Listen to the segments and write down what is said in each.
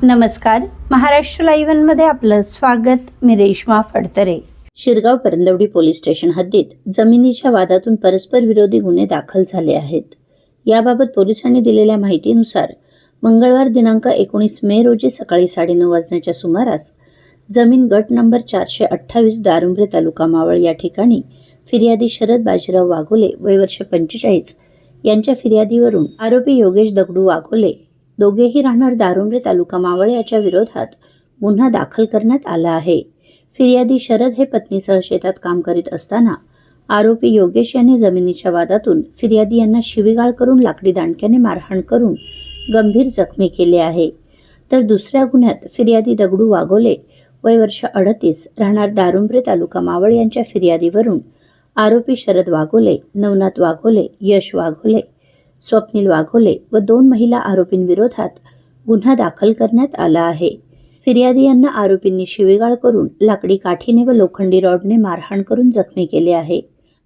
नमस्कार, महाराष्ट्र लाईव्ह मध्ये आपलं स्वागत. मी रेश्मा फडतरे. शिरगाव परंदवडी पोलीस स्टेशन हद्दीत जमिनीच्या वादातून परस्पर विरोधी गुन्हे दाखल झाले आहेत. याबाबत पोलिसांनी दिलेल्या माहितीनुसार मंगळवार दिनांक 19 मे रोजी सकाळी 9:30 वाजण्याच्या सुमारास जमीन गट नंबर 428 दारुंब्रे तालुका मावळ या ठिकाणी फिर्यादी शरद बाजीराव वाघोले वय वर्ष 45 यांच्या फिर्यादीवरून आरोपी योगेश दगडू वाघोले दोघेही राहणार दारुंब्रे तालुका मावळ याच्या विरोधात गुन्हा दाखल करण्यात आला आहे. फिर्यादी शरद हे पत्नीसह शेतात काम करीत असताना आरोपी योगेश यांनी जमिनीच्या वादातून फिर्यादी यांना शिवीगाळ करून लाकडी दांडक्याने मारहाण करून गंभीर जखमी केले आहे. तर दुसऱ्या गुन्ह्यात फिर्यादी दगडू वाघोले वय वर्ष 38 राहणार दारुंब्रे तालुका मावळ यांच्या फिर्यादीवरून आरोपी शरद वाघोले, नवनाथ वाघोले, यश वाघोले, स्वप्नील वाघोले व 2 महिला आरोपींविरोधात गुन्हा दाखल करण्यात आला आहे. फिर्यादी यांना आरोपींनी शिवीगाळ करून लाकडी काठीने व लोखंडी रॉडने मारहाण करून जखमी केले आहे.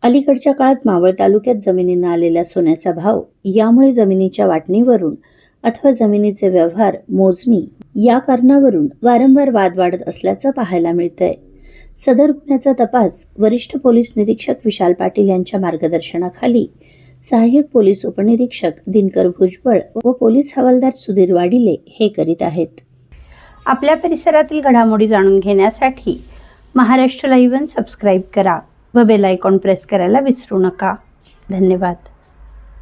अलीकडच्या काळात मावळ तालुक्यात जमिनींना आलेला सोन्याचा भाव, यामुळे जमिनीच्या वाटणीवरून अथवा जमिनीचे व्यवहार, मोजणी या कारणावरून वारंवार वाद वाढत असल्याचं पाहायला मिळतंय. सदर गुन्ह्याचा तपास वरिष्ठ पोलीस निरीक्षक विशाल पाटील यांच्या मार्गदर्शनाखाली सहाय्यक पोलीस उपनिरीक्षक दिनकर भुजबळ व पोलीस हवालदार सुधीर वाडिले हे करीत आहेत. आपल्या परिसरातील घडामोडी जाणून घेण्यासाठी महाराष्ट्र लाईव्ह सबस्क्राईब करा व बेल आयकॉन प्रेस करायला विसरू नका. धन्यवाद.